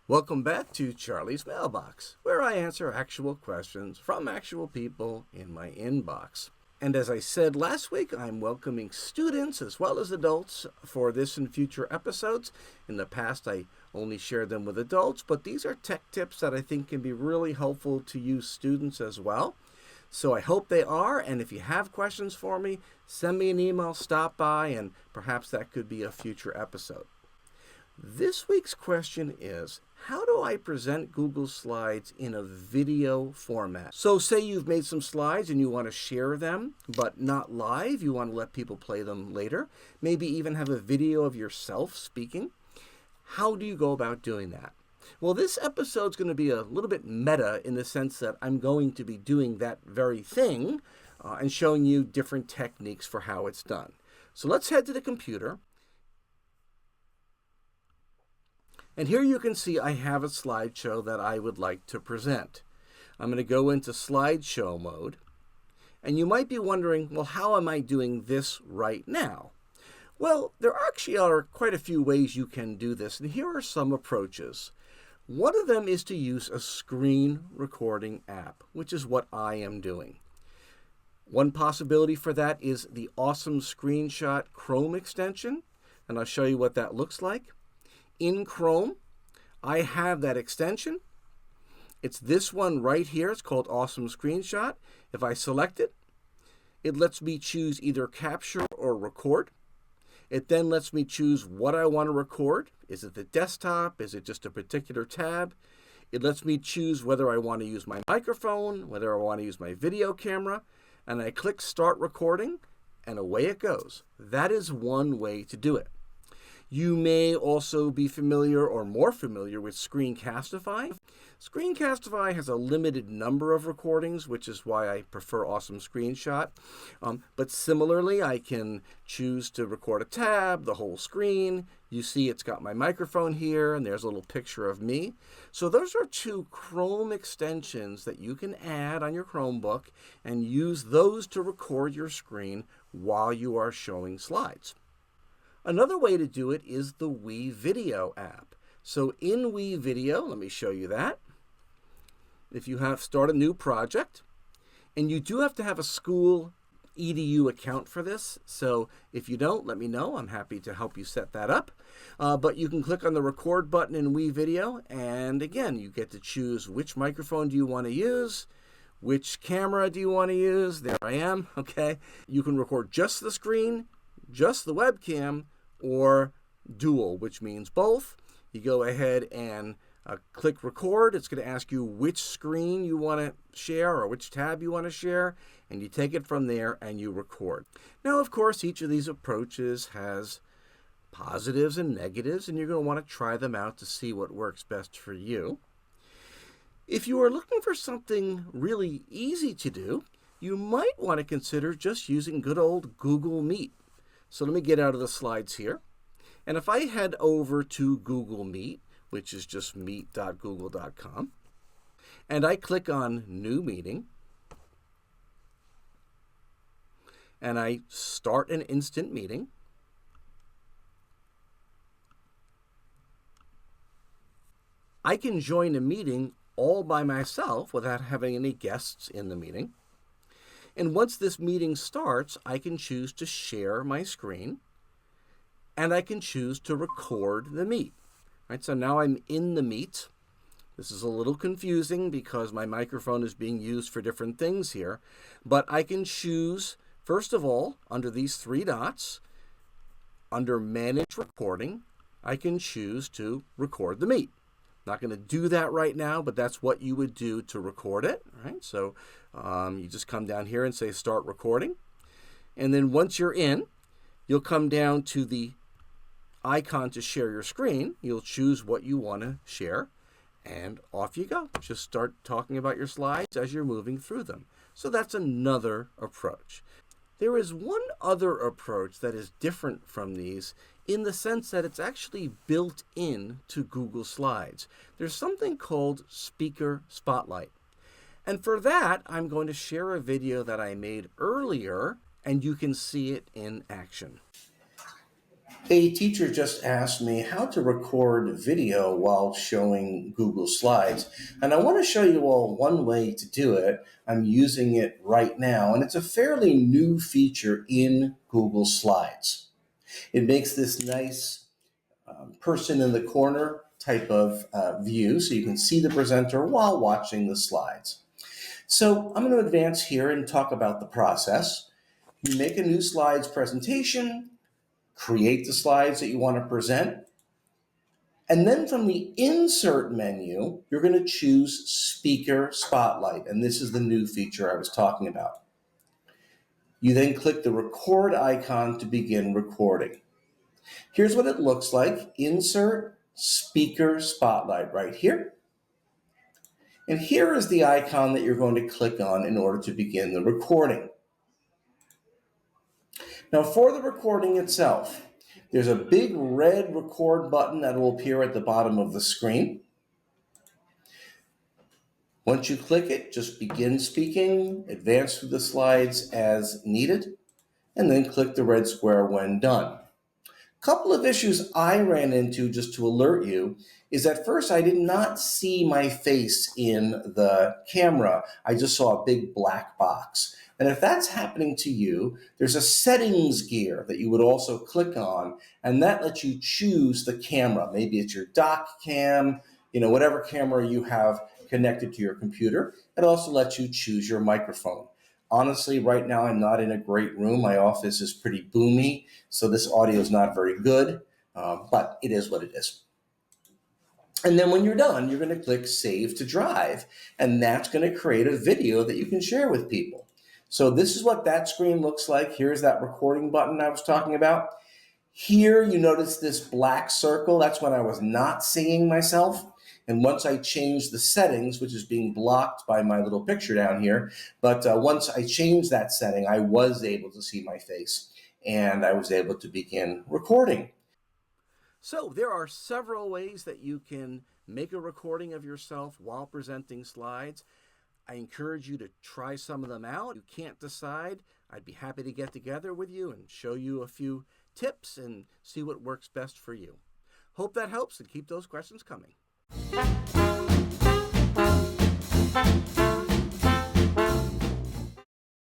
Welcome back to Charlie's Mailbox, where I answer actual questions from actual people in my inbox. And as I said last week, I'm welcoming students as well as adults for this and future episodes. In the past, I only shared them with adults, but these are tech tips that I think can be really helpful to you students as well. So I hope they are, and if you have questions for me, send me an email, stop by, and perhaps that could be a future episode. This week's question is, how do I present Google Slides in a video format? So say you've made some slides and you want to share them, but not live. You want to let people play them later. Maybe even have a video of yourself speaking. How do you go about doing that? Well, this episode's going to be a little bit meta in the sense that I'm going to be doing that very thing and showing you different techniques for how it's done. So let's head to the computer. And here you can see I have a slideshow that I would like to present. I'm going to go into slideshow mode. And you might be wondering, well, how am I doing this right now? Well, there actually are quite a few ways you can do this, and here are some approaches. One of them is to use a screen recording app, which is what I am doing. One possibility for that is the Awesome Screenshot Chrome extension, and I'll show you what that looks like. In Chrome, I have that extension. It's this one right here. It's called Awesome Screenshot. If I select it, it lets me choose either capture or record. It then lets me choose what I want to record. Is it the desktop? Is it just a particular tab? It lets me choose whether I want to use my microphone, whether I want to use my video camera, and I click Start Recording, and away it goes. That is one way to do it. You may also be familiar or more familiar with Screencastify. Screencastify has a limited number of recordings, which is why I prefer Awesome Screenshot. But similarly, I can choose to record a tab, the whole screen. You see it's got my microphone here, and there's a little picture of me. So those are two Chrome extensions that you can add on your Chromebook and use those to record your screen while you are showing slides. Another way to do it is the WeVideo app. So in WeVideo, let me show you that. If you start a new project, and you do have to have a school EDU account for this. So if you don't, let me know. I'm happy to help you set that up. But you can click on the record button in WeVideo, and again, you get to choose which microphone do you want to use, which camera do you want to use. There I am, okay. You can record just the screen, just the webcam, or dual, which means both. You go ahead and click record. It's going to ask you which screen you want to share or which tab you want to share, and you take it from there and you record. Now, of course, each of these approaches has positives and negatives, and you're going to want to try them out to see what works best for you. If you are looking for something really easy to do, you might want to consider just using good old Google Meet. So let me get out of the slides here. And if I head over to Google Meet, which is just meet.google.com, and I click on New Meeting, and I start an instant meeting, I can join a meeting all by myself without having any guests in the meeting. And once this meeting starts, I can choose to share my screen, and I can choose to record the meet. Right, so now I'm in the meet. This is a little confusing because my microphone is being used for different things here, but I can choose, first of all, under these three dots, under Manage Recording, I can choose to record the meet. Not going to do that right now, but that's what you would do to record it. Right? So you just come down here and say Start Recording. And then once you're in, you'll come down to the icon to share your screen. You'll choose what you want to share, and off you go. Just start talking about your slides as you're moving through them. So that's another approach. There is one other approach that is different from these in the sense that it's actually built in to Google Slides. There's something called Speaker Spotlight. And for that, I'm going to share a video that I made earlier, and you can see it in action. A teacher just asked me how to record video while showing Google Slides, and I want to show you all one way to do it. I'm using it right now, and it's a fairly new feature in Google Slides. It makes this nice person in the corner type of view, so you can see the presenter while watching the slides. So I'm going to advance here and talk about the process. You make a new slides presentation, create the slides that you want to present, and then from the Insert menu, you're going to choose Speaker Spotlight, and this is the new feature I was talking about. You then click the Record icon to begin recording. Here's what it looks like. Insert Speaker Spotlight right here. And here is the icon that you're going to click on in order to begin the recording. Now for the recording itself, there's a big red record button that will appear at the bottom of the screen. Once you click it, just begin speaking, advance through the slides as needed, and then click the red square when done. A couple of issues I ran into, just to alert you, is at first I did not see my face in the camera. I just saw a big black box. And if that's happening to you, there's a settings gear that you would also click on, and that lets you choose the camera. Maybe it's your dock cam, whatever camera you have connected to your computer. It also lets you choose your microphone. Honestly, right now I'm not in a great room. My office is pretty boomy, so this audio is not very good, but it is what it is. And then when you're done, you're going to click Save to Drive, and that's going to create a video that you can share with people. So this is what that screen looks like. Here's that recording button I was talking about. Here you notice this black circle. That's when I was not seeing myself. And once I changed the settings, which is being blocked by my little picture down here, but once I changed that setting, I was able to see my face, and I was able to begin recording. So there are several ways that you can make a recording of yourself while presenting slides. I encourage you to try some of them out. If you can't decide, I'd be happy to get together with you and show you a few tips and see what works best for you. Hope that helps, and keep those questions coming.